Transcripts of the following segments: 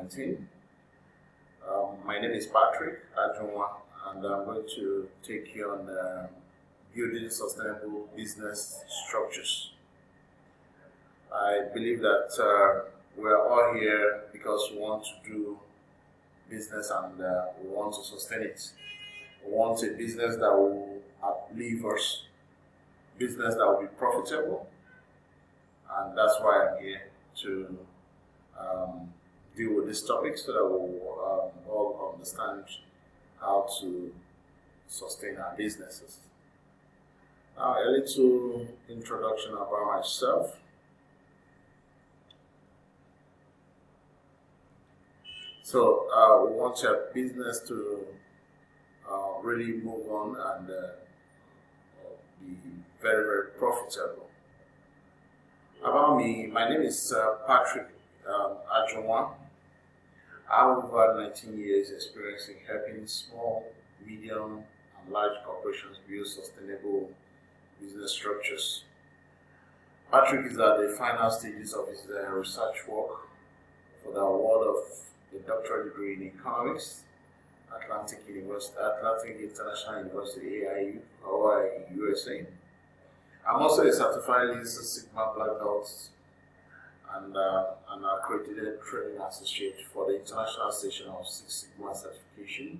COVID-19. My name is Patrick Ajunwa, and I'm going to take you on building sustainable business structures. I believe that we're all here because we want to do business and we want to sustain it. We want a business that will outlive us, business that will be profitable, and that's why I'm here to deal with this topic so that we'll all understand how to sustain our businesses. Now, a little introduction about myself. So, we want your business to really move on and be very, very profitable. About me, my name is Patrick Ajunwa. I have over 19 years experience in helping small, medium, and large corporations build sustainable business structures. Patrick is at the final stages of his research work for the award of a doctorate degree in economics, Atlantic International University, AIU, Hawaii, USA. I'm also a certified Lean Six Sigma Black Belt and an accredited training associate for the International Station of Six Sigma certification.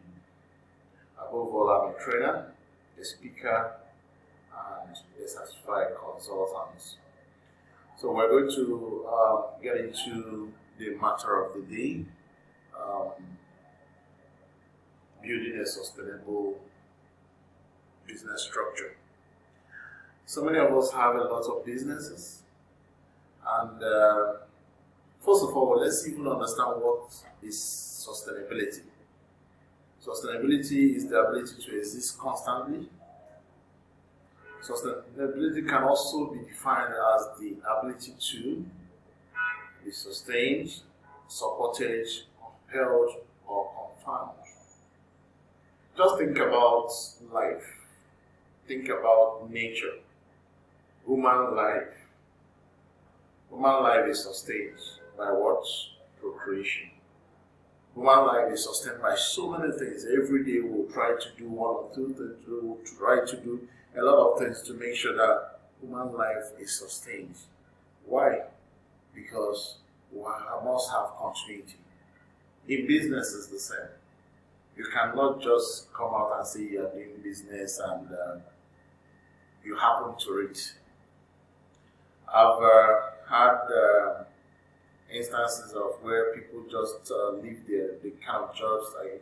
Above all, I'm a trainer, a speaker, and a certified consultant. So we're going to get into the matter of the day, building a sustainable business structure. So many of us have a lot of businesses. And first of all, let's even understand what is sustainability. Sustainability is the ability to exist constantly. Sustainability can also be defined as the ability to be sustained, supported, upheld, or confirmed. Just think about life. Think about nature. Human life. Human life is sustained by what? Procreation. Human life is sustained by so many things. Every day we'll try to do one or two things. We'll try to do a lot of things to make sure that human life is sustained. Why? Because we must have continuity. In business, it's the same. You cannot just come out and say you're doing business and you happen to it. I've had instances of where people just leave the kind of jobs they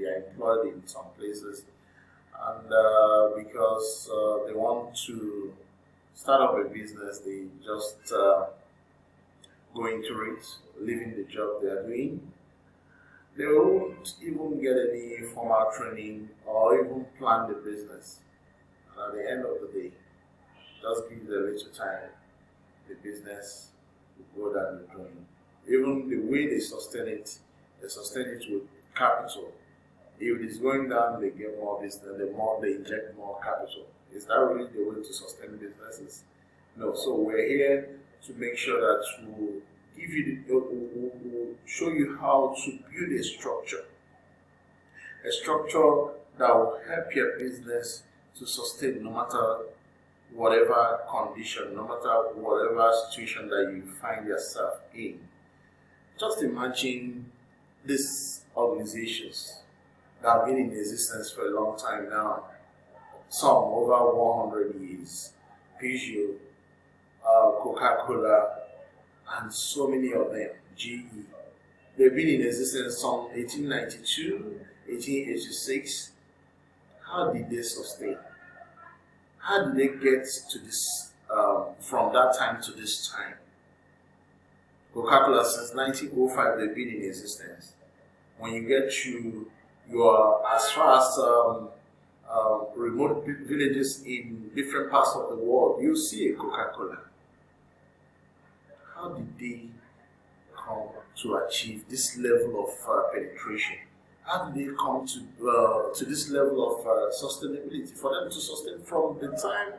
are employed in some places, and because they want to start up a business, they just go into it, leaving the job they are doing. They won't even get any formal training or even plan the business. And at the end of the day, just give them a little time, the business will go down the drain. Even the way they sustain it with capital. If it is going down, they get more business, the more they inject more capital. Is that really the way to sustain businesses? No. So we're here to make sure that we'll give you we'll show you how to build a structure that will help your business to sustain no matter whatever condition, no matter whatever situation that you find yourself in. Just imagine these organizations that have been in existence for a long time now, some over 100 years, Peugeot, Coca-Cola, and so many of them, GE. They've been in existence some 1892, 1886. How did they sustain? How did they get to this, from that time to this time? Coca-Cola, since 1905, they've been in existence. When you get to as far as remote villages in different parts of the world, you see a Coca-Cola. How did they come to achieve this level of penetration? How did they come to this level of sustainability? For them to sustain from the time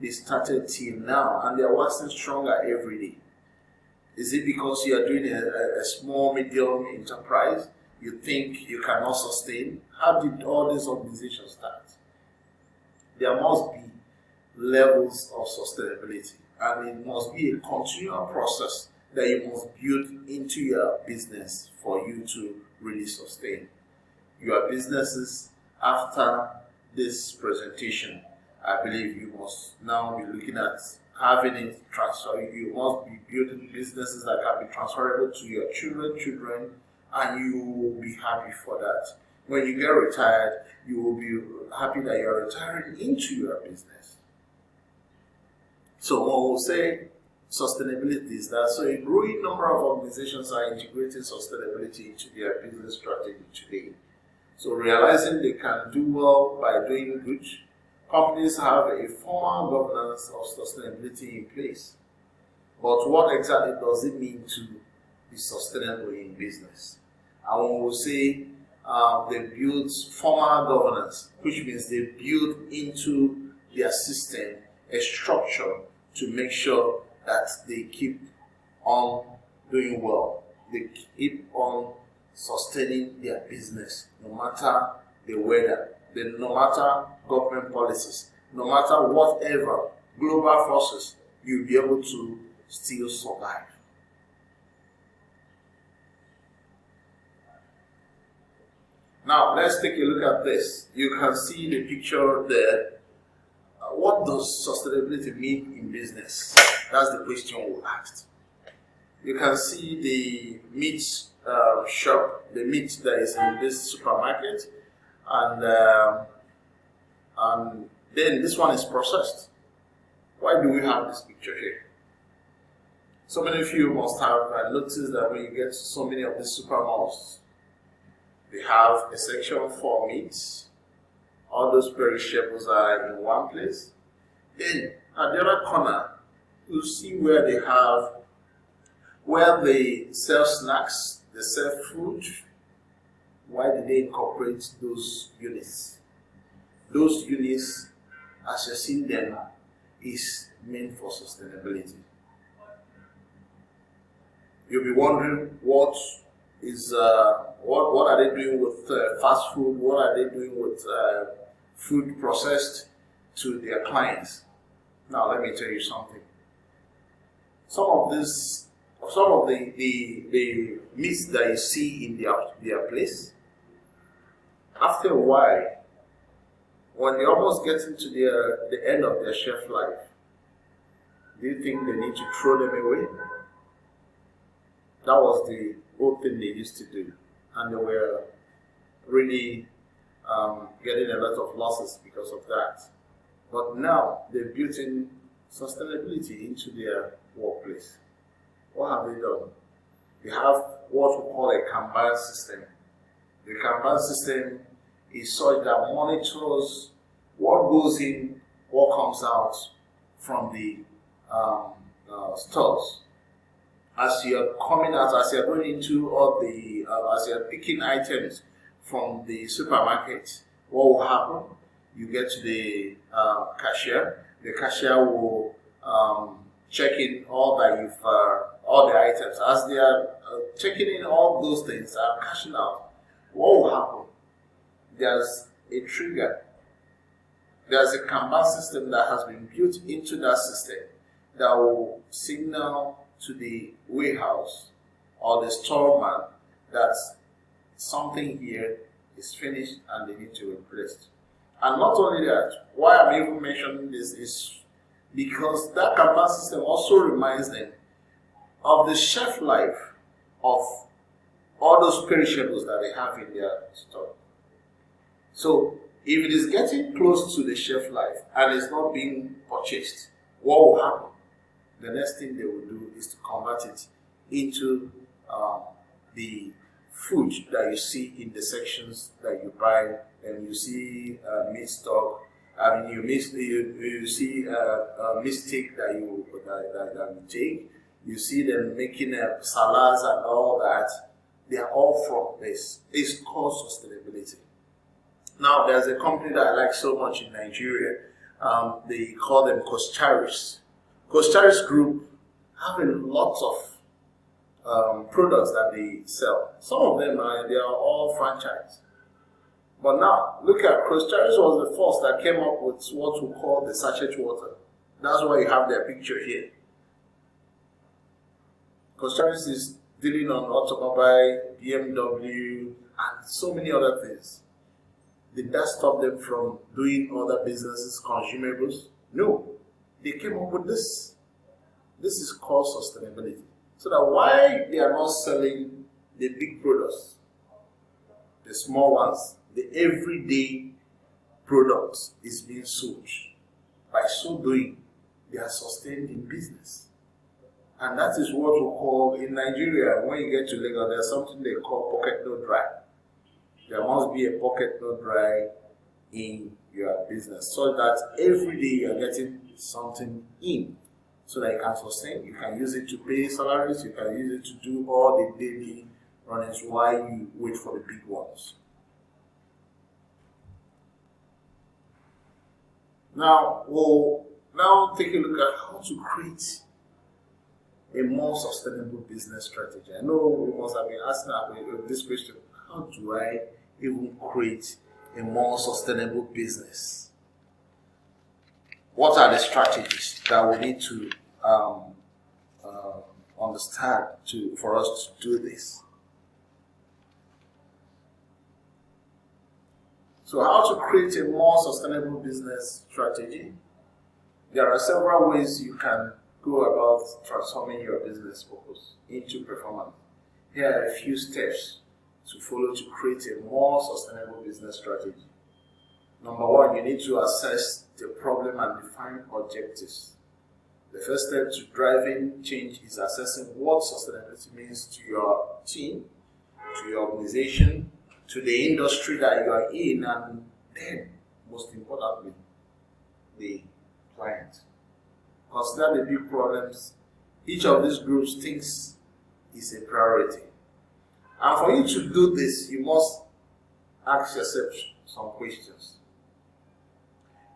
they started till now, and they are waxing stronger every day. Is it because you are doing a small, medium enterprise? You think you cannot sustain? How did all these organizations start? There must be levels of sustainability, and it must be a continual process that you must build into your business for you to really sustain. Your businesses after this presentation, I believe you must now be looking at having it transfer. You must be building businesses that can be transferable to your children, and you will be happy for that. When you get retired, you will be happy that you are retiring into your business. So what we'll say sustainability is that so a growing number of organizations are integrating sustainability into their business strategy today. So realizing they can do well by doing good, companies have a formal governance of sustainability in place. But what exactly does it mean to be sustainable in business? And when we say they build formal governance, which means they build into their system a structure to make sure that they keep on doing well. They keep on sustaining their business no matter the weather, no matter government policies, no matter whatever global forces, you'll be able to still survive. Now let's take a look at this. You can see the picture there. What does sustainability mean in business? That's the question we asked. You can see the meat shop, the meat that is in this supermarket, and then this one is processed. Why do we have this picture here? So many of you must have noticed that when you get to so many of the supermarkets, they have a section for meats. All those perishables are in one place. Then at the other corner, you see where they sell snacks, they sell food. Why did they incorporate those units? Those units, as you see them, is meant for sustainability. You'll be wondering what are they doing with fast food? What are they doing with food processed to their clients? Now let me tell you something. Some of the meats that you see in their place, after a while, when they almost get into the end of their shelf life, do you think they need to throw them away? That was the old thing they used to do, and they were really getting a lot of losses because of that. But now they've built in sustainability into their workplace. What have they done? They have what we call a Kanban system. The Kanban system is such that monitors what goes in, what comes out from the stores. As you are coming out, as you are going into all the, as you are picking items from the supermarket, what will happen? You get to the cashier. The cashier will check in all that all the items. As they are checking in all those things and cashing out, what will happen? There's a trigger. There's a Kanban system that has been built into that system that will signal to the warehouse or the storeman that something here is finished and they need to replace it. And not only that, why I'm even mentioning this is because that Kanban system also reminds them of the shelf life of all those perishables that they have in their store. So if it is getting close to the shelf life and it's not being purchased, what will happen? The next thing they will do is to convert it into the food that you see in the sections that you buy, and you see meat stock. I mean, you see meat steak that you take. You see them making salads and all that. They are all from this. It's called sustainability. Now, there's a company that I like so much in Nigeria. They call them Costaris. Costaris Group have a lot of products that they sell. Some of them they are all franchise. But now, look at Cross Charis was the first that came up with what we call the sachet water. That's why you have their picture here. Cross Charis is dealing on automobile, BMW, and so many other things. Did that stop them from doing other businesses, consumables? No. They came up with this. This is called sustainability. So that why they are not selling the big products, the small ones, the everyday products is being sold. By so doing, they are sustained in business. And that is what we call, in Nigeria, when you get to Lagos, there's something they call pocket no dry. There must be a pocket no dry in your business so that every day you're getting something in so that you can sustain. You can use it to pay salaries, you can use it to do all the daily runnings while you wait for the big ones. Now, we'll now take a look at how to create a more sustainable business strategy. I know we must have been asking this question: how do I even create a more sustainable business? What are the strategies that we need to understand for us to do this? So, how to create a more sustainable business strategy? There are several ways you can go about transforming your business purpose into performance. Here are a few steps to follow to create a more sustainable business strategy. Number one, you need to assess the problem and define objectives. The first step to driving change is assessing what sustainability means to your team, to your organization, to the industry that you are in, and then, most importantly, the client. Consider the big problems each of these groups thinks is a priority. And for you to do this, you must ask yourself some questions.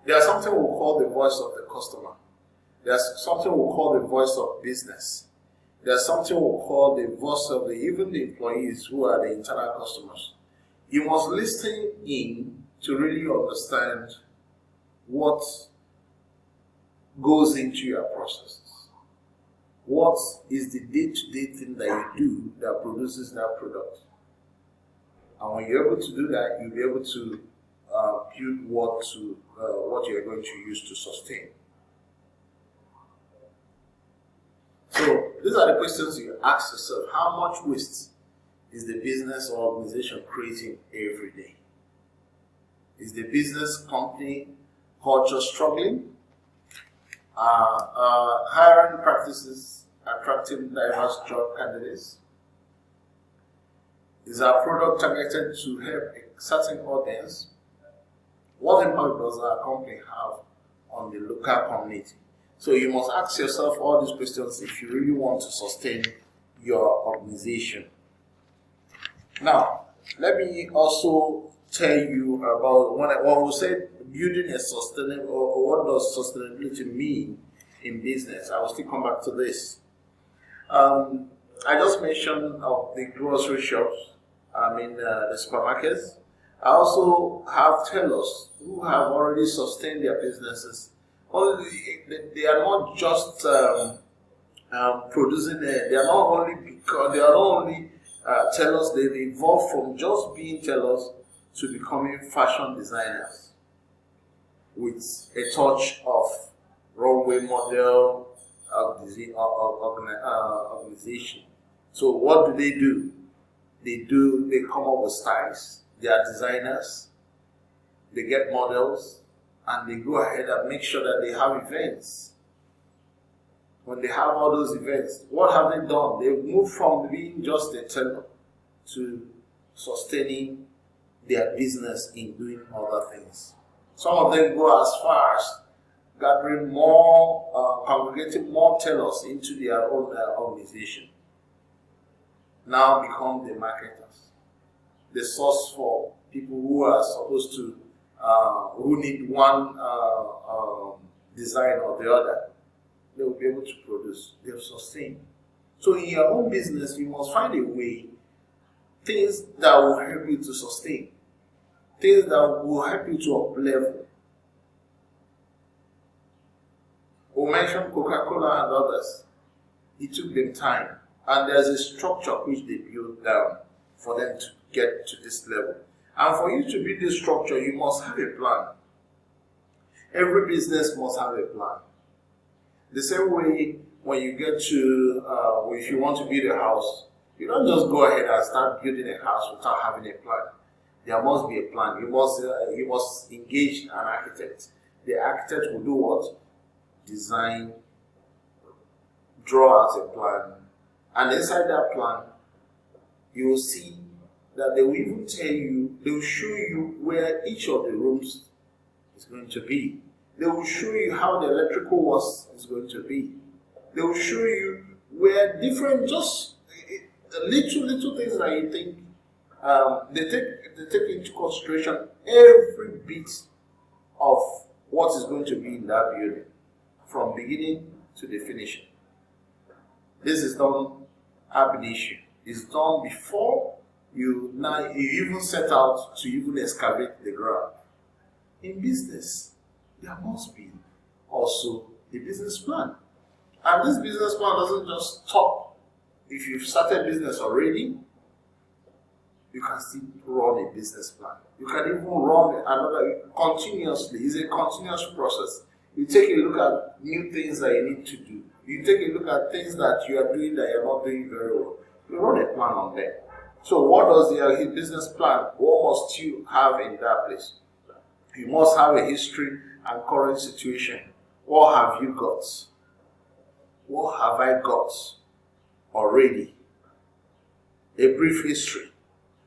There's something we call the voice of the customer. There's something we call the voice of business. There's something we call the voice of even the employees who are the internal customers. You must listen in to really understand what goes into your processes. What is the day-to-day thing that you do that produces that product? And when you're able to do that, you'll be able to build what you're going to use to sustain. So these are the questions you ask yourself. How much waste is the business or organization creating every day? Is the business company culture struggling? Hiring practices attracting diverse job candidates? Is our product targeted to help a certain audience? What impact does our company have on the local community? So you must ask yourself all these questions if you really want to sustain your organization. Now, let me also tell you about when we say building a sustainable, or what does sustainability mean in business. I will still come back to this. I just mentioned of the grocery shops, the supermarkets. I also have tellers who have already sustained their businesses. They are not just producing. They are not only tellers. They've evolved from just being tellers to becoming fashion designers with a touch of runway model organization. So what do? They come up with styles. They are designers. They get models, and they go ahead and make sure that they have events. When they have all those events, what have they done? They've moved from being just a teller to sustaining their business in doing other things. Some of them go as far as gathering more, congregating more tellers into their own organization. Now become the marketers, the source for people who are supposed to, who need one design or the other. They will be able to produce. They will sustain. So in your own business, you must find a way, things that will help you to sustain, things that will help you to up level. We mentioned Coca-Cola and others. It took them time, and there's a structure which they built down for them to get to this level. And for you to build this structure, you must have a plan. Every business must have a plan. The same way when you get to, if you want to build a house, you don't just go ahead and start building a house without having a plan. There must be a plan. You must engage an architect. The architect will do what? Design, draw out a plan, and inside that plan, you will see that they will even tell you, they will show you where each of the rooms is going to be. They will show you how the electrical works is going to be. They will show you where different, just little things that you think, they take into consideration every bit of what is going to be in that building, from beginning to the finishing. This is done ab initio. It's done before you even set out to even excavate the ground. In business, there must be also a business plan. And this business plan doesn't just stop. If you've started business already, you can still run a business plan. You can even run another continuously. It's a continuous process. You take a look at new things that you need to do. You take a look at things that you are doing that you're not doing very well. You run a plan on them. So what does your business plan, what must you have in that place? You must have a history and current situation. What have you got? What have I got already? A brief history.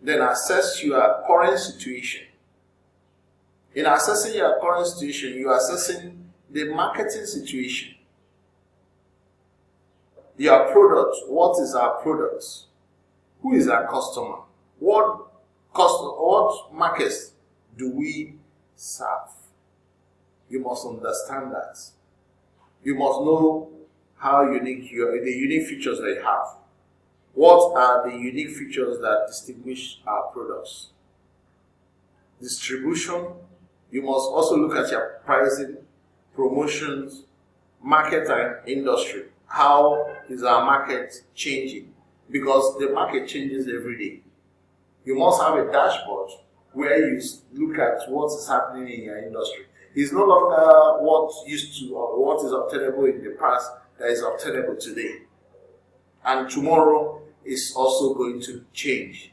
Then assess your current situation. In assessing your current situation, you are assessing the marketing situation. Your product, what is our product? Who is our customer? What markets do we serve? You must understand that. You must know how unique the unique features that you have. What are the unique features that distinguish our products? Distribution. You must also look at your pricing, promotions, market and industry. How is our market changing? Because the market changes every day. You must have a dashboard where you look at what is happening in your industry. It's no longer what used to or what is obtainable in the past that is obtainable today. And tomorrow is also going to change.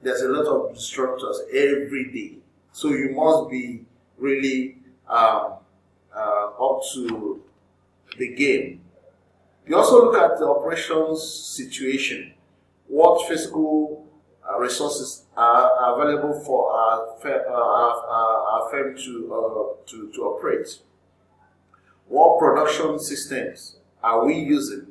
There's a lot of disruptors every day. So you must be really up to the game. You also look at the operations situation. What physical resources are available for our firm to operate? What production systems are we using?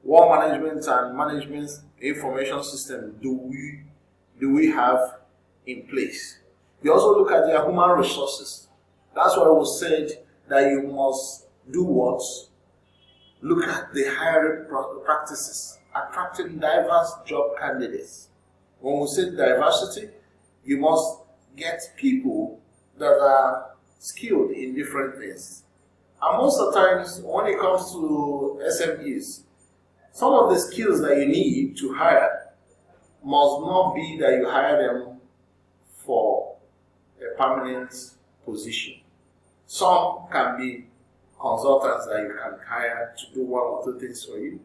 What management information system do we have in place? You also look at your human resources. That's why we said that you must do what? Look at the hiring practices, attracting diverse job candidates. When we say diversity, you must get people that are skilled in different things. And most of the times, when it comes to SMEs, some of the skills that you need to hire must not be that you hire them for a permanent position. Some can be consultants that you can hire to do one or two things for you.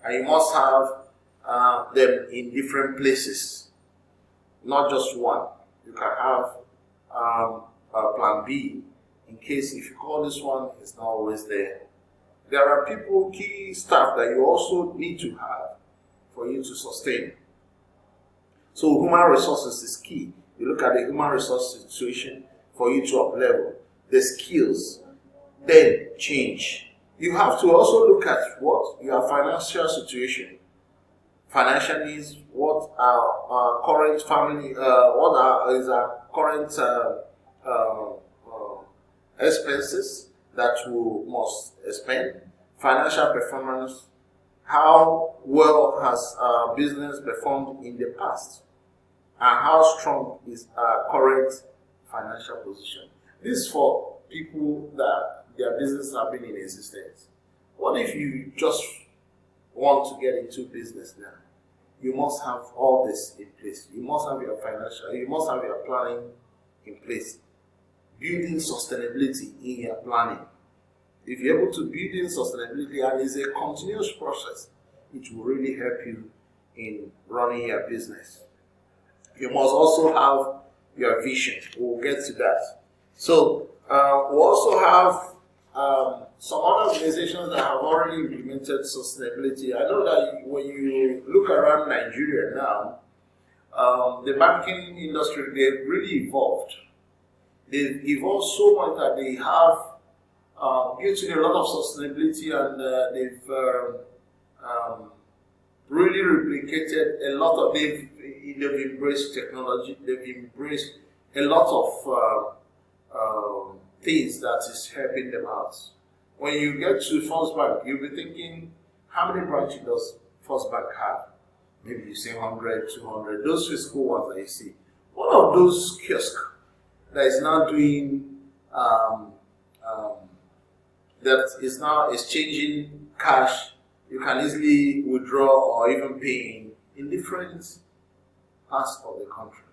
And you must have them in different places, not just one. You can have a plan B in case if you call this one, it's not always there. There are people, key staff that you also need to have for you to sustain. So human resources is key. You look at the human resource situation for you to up level. The skills, then change. You have to also look at what? Your financial situation. Financial needs, what are our current family, is our current expenses that we must spend, financial performance, How well has our business performed in the past? And how strong is our current financial position? This is for people that their business have been in existence. What if you just want to get into business now? You must have all this in place. You must have your financial, you must have your planning in place. Building sustainability in your planning. If you're able to build in sustainability, and it's a continuous process, it will really help you in running your business. You must also have your vision. We'll get to that. So we also have some other organizations that have already implemented sustainability. I know that when you look around Nigeria now, the banking industry, they've really evolved. They've evolved so much that they have built in a lot of sustainability, and they've really replicated a lot of, they've embraced technology, they've embraced a lot of things that is helping them out. When you get to First Bank, you'll be thinking, how many branches does First Bank have? Maybe you say 100, 200, those physical ones that you see. One of those kiosks that is now doing, that is now exchanging cash, you can easily withdraw or even pay in different parts of the country.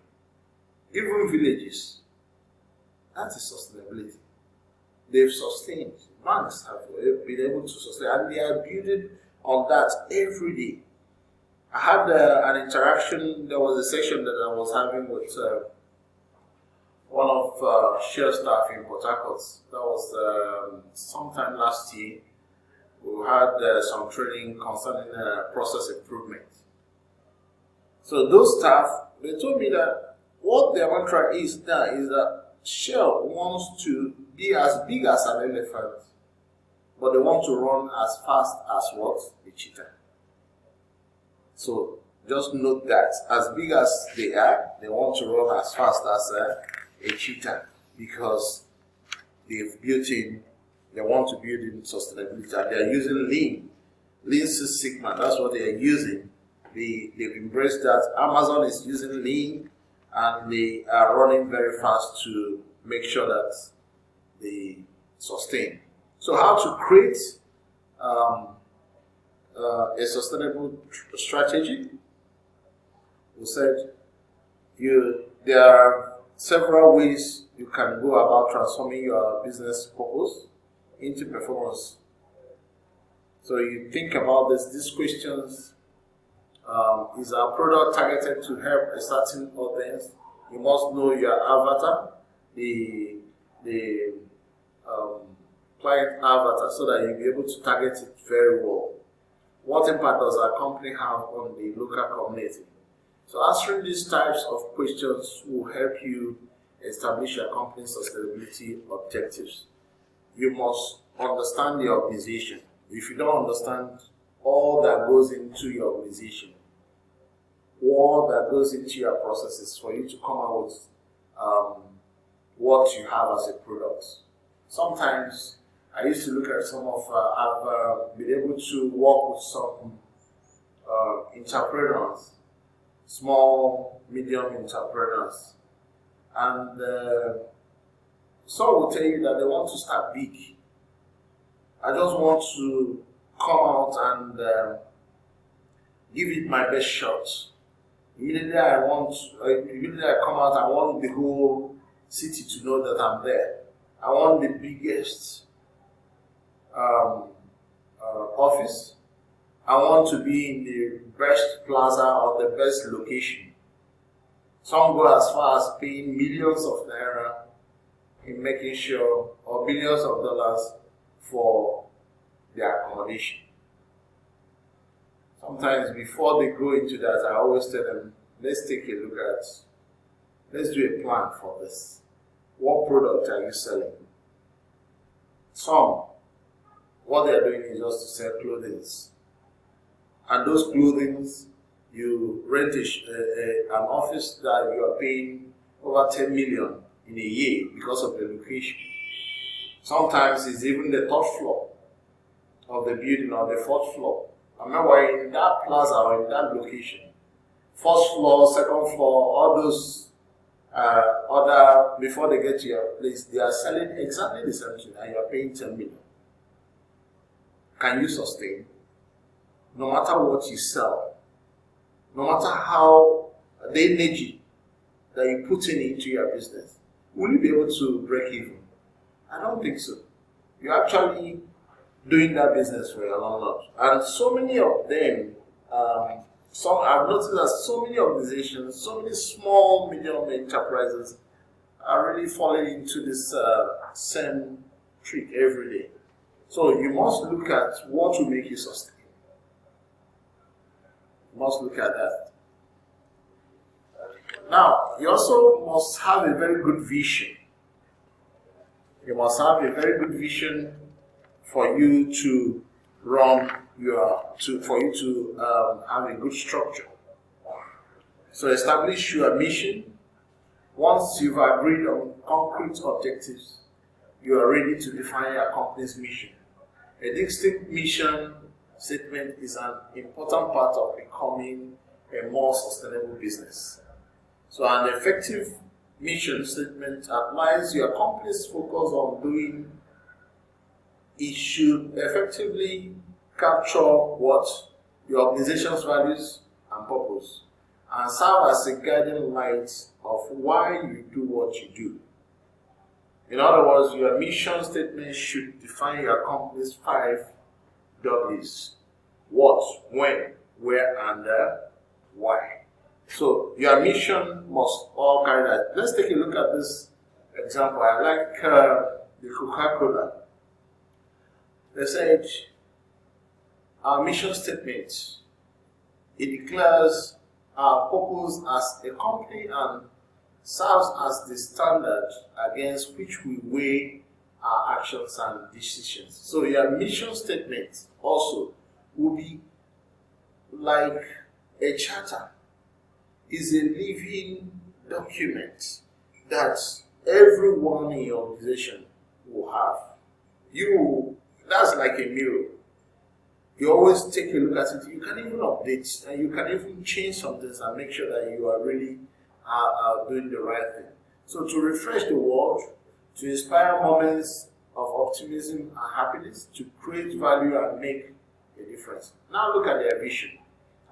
Even villages. That is sustainability. They've sustained. Banks have been able to sustain, and they are building on that every day. I had an interaction. There was a session that I was having with one of Shell staff in Port Harcourt. That was sometime last year. We had some training concerning process improvement. So those staff, they told me that what their mantra is now is that Shell wants to be as big as an elephant, but they want to run as fast as what? A cheetah. So just note that as big as they are, they want to run as fast as a cheetah, because they've built in, they want to build in sustainability, and they're using Lean Six Sigma. That's what they are using. They've embraced that. Amazon is using Lean, and they are running very fast to make sure that they sustain. So how to create a sustainable strategy? We said there are several ways you can go about transforming your business purpose into performance. So you think about these questions. Is our product targeted to help a certain audience? You must know your avatar, the client avatar, so that you'll be able to target it very well. What impact does our company have on the local community? So answering these types of questions will help you establish your company's sustainability objectives. You must understand the organization. If you don't understand all that goes into your organization, all that goes into your processes for you to come out with what you have as a product. Sometimes I used to look at some of, I've been able to work with some entrepreneurs, small, medium entrepreneurs, and some will tell you that they want to start big. I just want to come out and give it my best shot. Immediately I come out, I want the whole city to know that I'm there. I want the biggest office. I want to be in the best plaza or the best location. Some go as far as paying millions of naira in making sure, or billions of dollars for their accommodation. Sometimes before they go into that, I always tell them, let's take a look at, let's do a plan for this. What product are you selling? Some, what they are doing is just to sell clothing. And those clothing, you rent an office that you are paying over 10 million in a year because of the location. Sometimes it's even the third floor of the building or the fourth floor I mean, we're in that plaza or in that location. First floor, second floor, all those other, before they get to your place, they are selling exactly the same thing and you are paying 10 million. Can you sustain? No matter what you sell, no matter how the energy that you put into your business, will you be able to break even? I don't think so. You're actually doing that business for your landlord. And so many of them, I've noticed that so many organizations, so many small, medium enterprises are really falling into this same trick every day. So you must look at what will make you sustain. You must look at that. Now, you also must have a very good vision. You must have a very good vision for you to run for you to have a good structure. So establish your mission. Once you've agreed on concrete objectives, you are ready to define your company's mission. A distinct mission statement is an important part of becoming a more sustainable business. So an effective mission statement applies your company's focus on doing. It should effectively capture what your organization's values and purpose and serve as a guiding light of why you do what you do. In other words, your mission statement should define your company's 5 W's. What, when, where, and why. So your mission must all carry that. Let's take a look at this example. I like the Coca-Cola. They said, our mission statement, it declares our purpose as a company and serves as the standard against which we weigh our actions and decisions. So your mission statement also will be like a charter. Is a living document that everyone in your organization will have. That's like a mirror. You always take a look at it. You can even update and you can even change some things and make sure that you are really doing the right thing. So to refresh the world, to inspire moments of optimism and happiness, to create value and make a difference. Now look at their vision.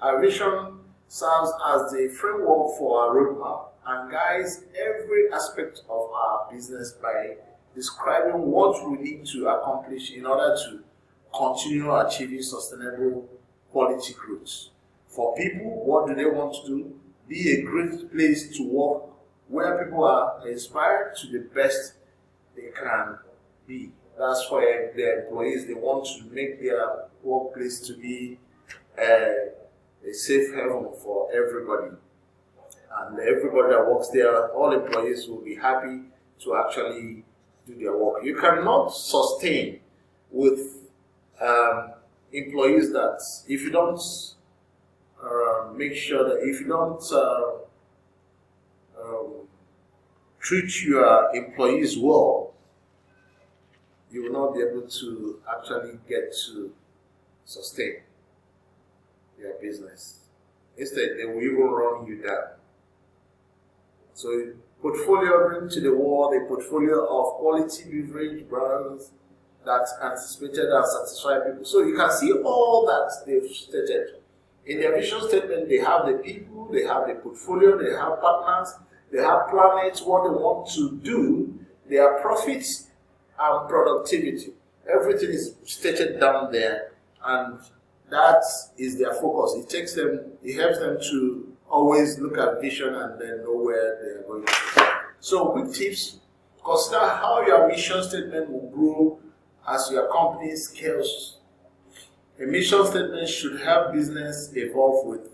Our vision serves as the framework for our roadmap and guides every aspect of our business by describing what we need to accomplish in order to continue achieving sustainable quality growth. For people, what do they want to do? Be a great place to work where people are inspired to the best they can be. That's for the employees. They want to make their workplace to be a safe haven for everybody. And everybody that works there, all employees will be happy to actually do their work. You cannot sustain with employees that if you don't make sure that if you don't treat your employees well, you will not be able to actually get to sustain your business. Instead, they will even run you down. So, portfolio bring to the world a portfolio of quality beverage brands that anticipated and satisfied people. So you can see all that they've stated. In their vision statement, they have the people, they have the portfolio, they have partners, they have planets, what they want to do, their profits and productivity. Everything is stated down there, and that is their focus. It helps them to always look at vision and then know where they're going to. So quick tips: consider how your mission statement will grow as your company scales. A mission statement should help business evolve with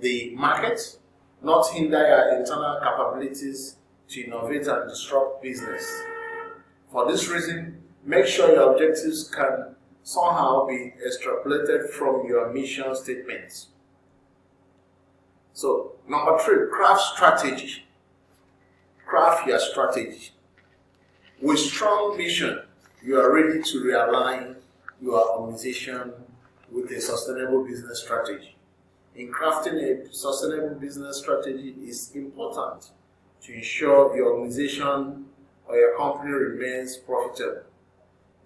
the market, not hinder your internal capabilities to innovate and disrupt business. For this reason, make sure your objectives can somehow be extrapolated from your mission statements. So, number 3, craft strategy. Craft your strategy. With strong mission, you are ready to realign your organization with a sustainable business strategy. In crafting a sustainable business strategy is important to ensure your organization or your company remains profitable.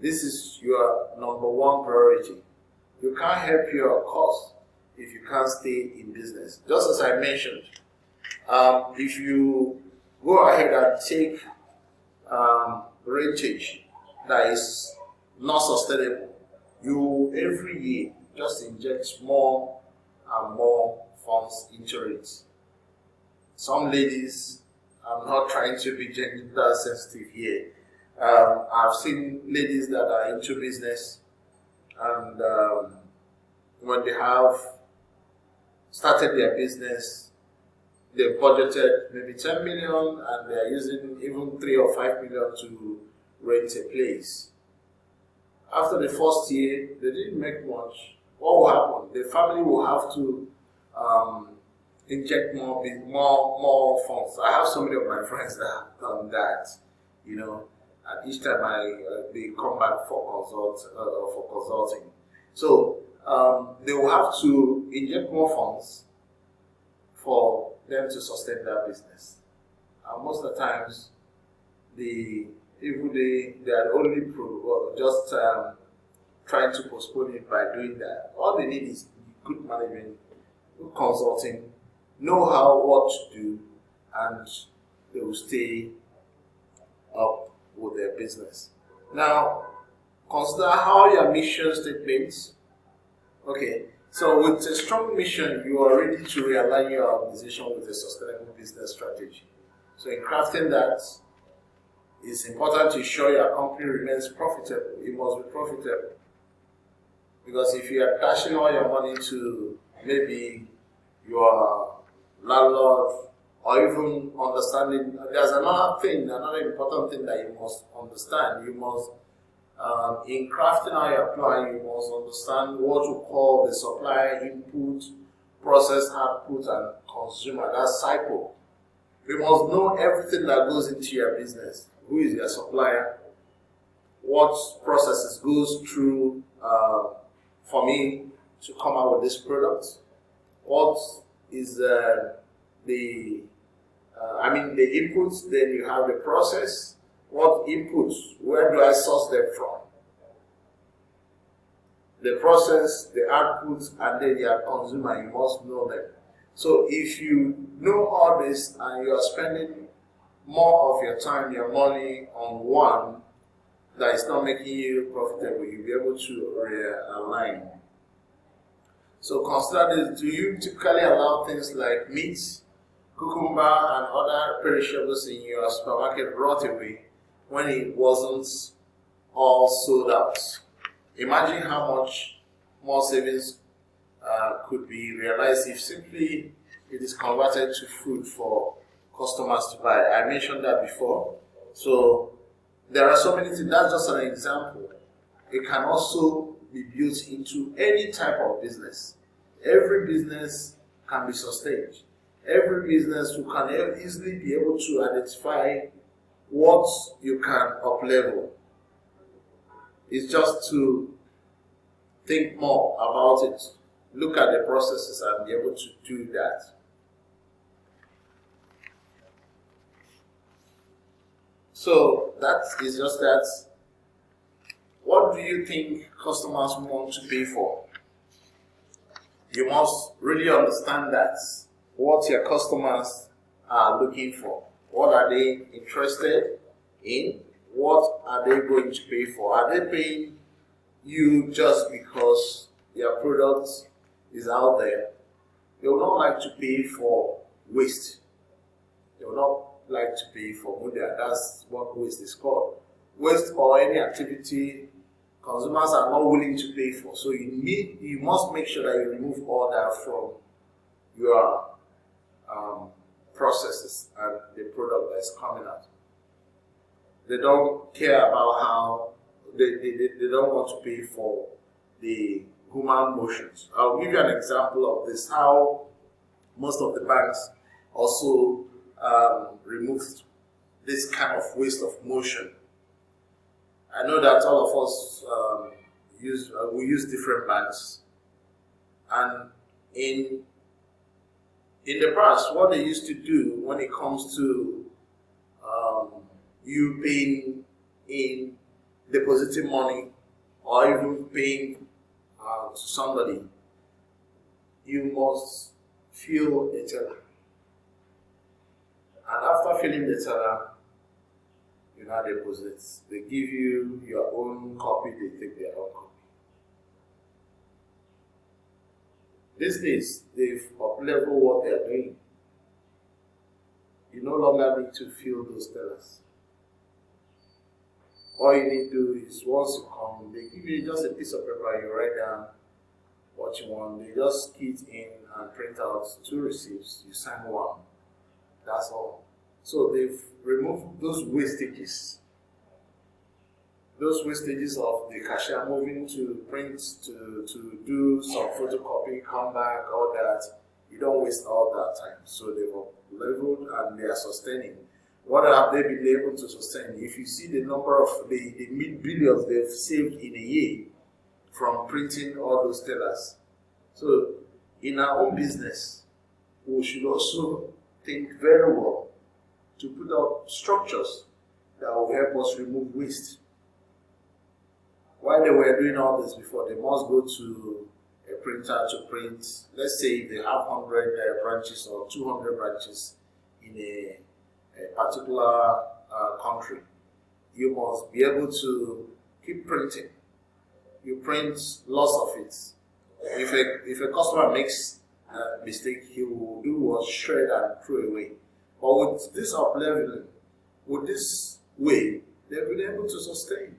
This is your number one priority. You can't help your cause if you can't stay in business. Just as I mentioned, if you go ahead and take rentage that is not sustainable, you every year just inject more and more funds into it. Some ladies, I'm not trying to be gender sensitive here. I've seen ladies that are into business, and when they have started their business, they budgeted maybe 10 million and they're using even 3 or 5 million to rent a place. After the first year, they didn't make much. What will happen? The family will have to inject more funds. I have so many of my friends that have done that, and each time they come back for consulting. So they will have to inject more funds for them to sustain their business. And most of the times, they are only just trying to postpone it by doing that. All they need is good management, good consulting, know what to do, and they will stay up with their business. Now, consider how your mission statements. Okay, so with a strong mission, you are ready to realign your organization with a sustainable business strategy. So in crafting that, it's important to ensure your company remains profitable. It must be profitable. Because if you are dashing all your money to maybe your landlord, or even understanding, there's another important thing that you must understand. You must, in crafting how you apply, you must understand what you call the supplier input, process output, and consumer. That's cycle. You must know everything that goes into your business. Who is your supplier? What processes goes through for me to come out with this product? What is the inputs? Then you have the process. What inputs? Where do I source them from? The process, the outputs, and then your consumer. You must know them. So if you know all this and you are spending more of your time, your money on one that is not making you profitable, you'll be able to realign. So consider this. Do you typically allow things like meat, cucumber, and other perishables in your supermarket brought away when it wasn't all sold out? Imagine how much more savings could be realized if simply it is converted to food for customers to buy. I mentioned that before. So there are so many things. That's just an example. It can also be built into any type of business. Every business can be sustained. Every business, you can easily be able to identify what you can up-level. It's just to think more about it, look at the processes and be able to do that. So that is just that. What do you think customers want to pay for? You must really understand that. What your customers are looking for. What are they interested in? What are they going to pay for? Are they paying you just because your product is out there? They will not like to pay for waste. They will not like to pay for muda. That's what waste is called. Waste or any activity consumers are not willing to pay for. So you must make sure that you remove all that from your processes and the product that's coming out. They don't care about how they don't want to pay for the human motions. I'll give you an example of this, how most of the banks also removed this kind of waste of motion. I know that all of us use different banks, And in the past, what they used to do when it comes to you paying in depositing money or even paying to somebody, you must fill a teller. And after filling the teller, you now deposit. They give you your own copy, they take their own copy. These days, they've up-leveled what they are doing. You no longer need to fill those tellers. All you need to do is once you come, they give you just a piece of paper, you write down what you want. They just key it in and print out 2 receipts, you sign one. That's all. So they've removed those wastages. Those wastages of the cashier moving to print, to do some photocopy, come back, all that. You don't waste all that time. So they've leveled and they are sustaining. What have they been able to sustain? If you see the number of the mid-billions they've saved in a year from printing all those tellers. So in our own business, we should also think very well to put up structures that will help us remove waste. While they were doing all this before, they must go to a printer to print. Let's say if they have 100 branches or 200 branches in a particular country, you must be able to keep printing. You print lots of it. If a customer makes a mistake, he will do what shred and throw away. But with this up-leveling, with this way, they've been able to sustain.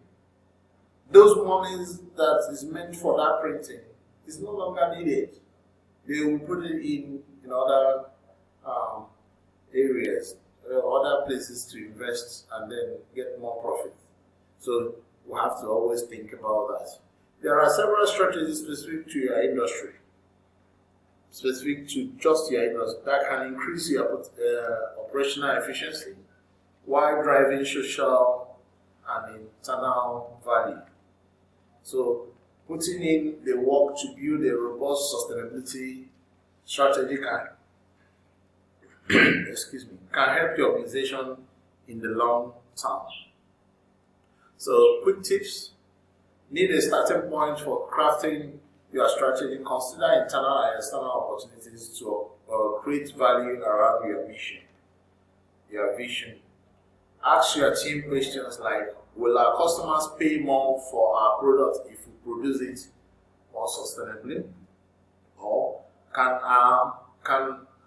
Those monies that is meant for that printing is no longer needed. They will put it in other areas, other places to invest and then get more profit. So we have to always think about that. There are several strategies specific to your industry, specific to just your industry, that can increase your operational efficiency while driving social and internal value. So putting in the work to build a robust sustainability strategy can help your organization in the long term. So quick tips. Need a starting point for crafting your strategy. Consider internal and external opportunities to create value around your mission, your vision. Ask your team questions like, will our customers pay more for our product if we produce it more sustainably? Or can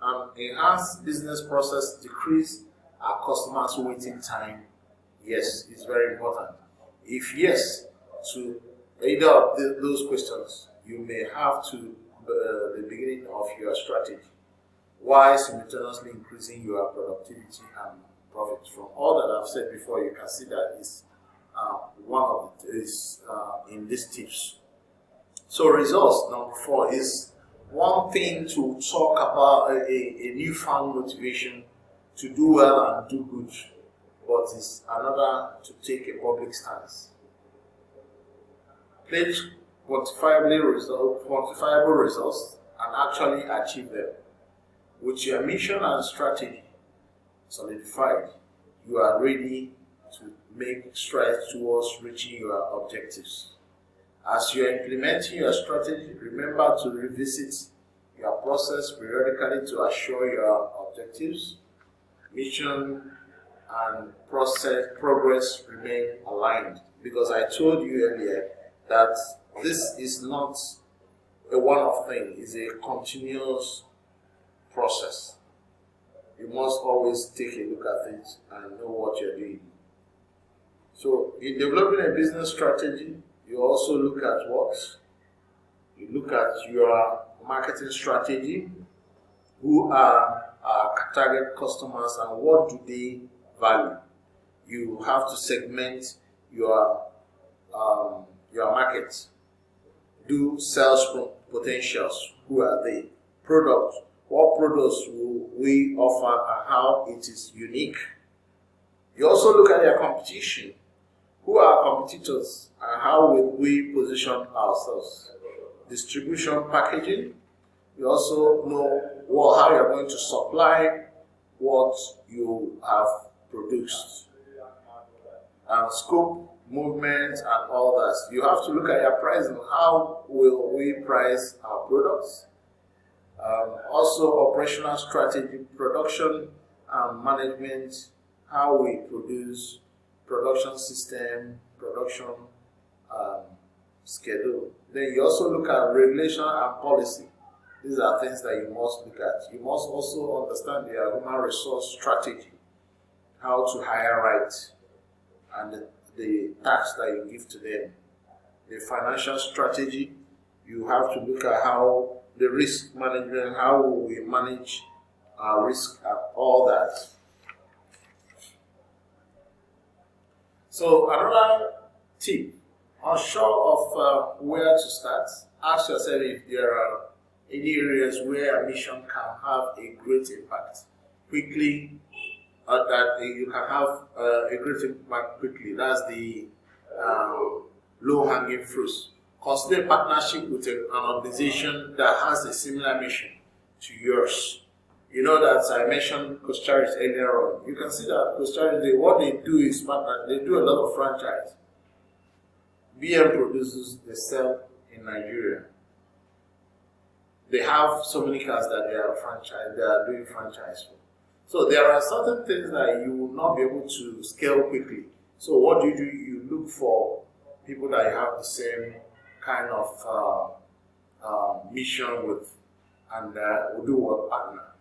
an enhanced business process decrease our customers' waiting time? Yes, it's very important. If yes, to either of those questions, you may have to the beginning of your strategy, while simultaneously increasing your productivity and profit. From all that I've said before, you can see that is one of it is in these tips. So results, number 4, is one thing to talk about a newfound motivation to do well and do good, but it's another to take a public stance. Pledge quantifiable results and actually achieve them. With your mission and strategy solidified, you are ready to make strides towards reaching your objectives. As you are implementing your strategy, remember to revisit your process periodically to assure your objectives, mission, and progress remain aligned. Because I told you earlier that this is not a one-off thing, it's a continuous process. You must always take a look at it and know what you're doing. So in developing a business strategy, you also look at what? You look at your marketing strategy, who are our target customers and what do they value. You have to segment your market. Do sales potentials, who are they? Products, what products will we offer and how it is unique. You also look at your competition. Who are our competitors and how will we position ourselves? distribution, packaging. You also know how you're going to supply what you have produced. And scope, movement, and all that. You have to look at your pricing. How will we price our products? Also, operational strategy, production and management, how we produce, production system, production schedule. Then you also look at regulation and policy. These are things that you must look at. You must also understand your human resource strategy, how to hire right, and the tax that you give to them. The financial strategy, you have to look at how the risk management, how we manage our risk and all that. So another tip, unsure of where to start, ask yourself if there are any areas where a mission can have a great impact quickly, that you can have a great impact quickly. That's the low-hanging fruits. Consider partnership with an organization that has a similar mission to yours. You know that I mentioned Costa Rica earlier on. You can see that Costa Rica, what they do is they do a lot of franchise. BM produces, they sell in Nigeria. They have so many cars that they are doing franchise for. So there are certain things that you will not be able to scale quickly. So what do? You look for people that have the same kind of mission with, and will do what partner.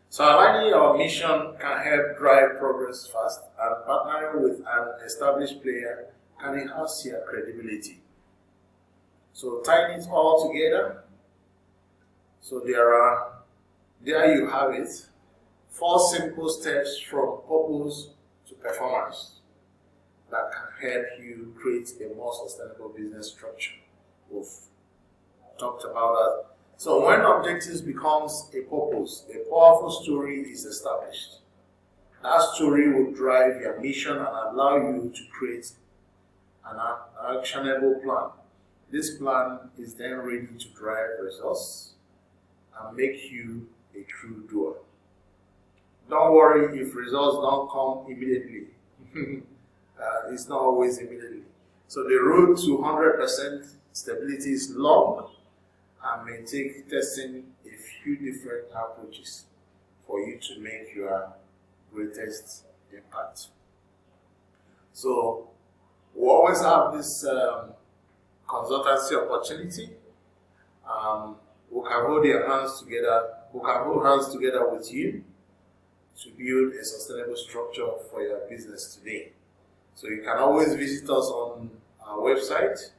So aligning your mission can help drive progress fast, and partnering with an established player can enhance your credibility. So tying it all together, so there you have it, 4 simple steps from purpose to performance that can help you create a more sustainable business structure. We've talked about that. So when objectives becomes a purpose, a powerful story is established. That story will drive your mission and allow you to create an actionable plan. This plan is then ready to drive results and make you a true doer. Don't worry if results don't come immediately. It's not always immediately. So the road to 100% stability is long and may take testing a few different approaches for you to make your greatest impact. So we always have this consultancy opportunity. We can hold hands together with you to build a sustainable structure for your business today. So you can always visit us on our website,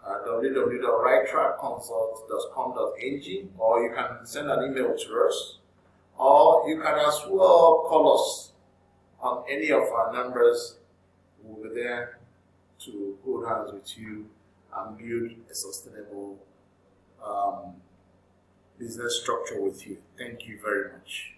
www.righttrackconsult.com.ng, or you can send an email to us, or you can as well call us on any of our numbers. We'll be there to hold hands with you and build a sustainable business structure with you. Thank you very much.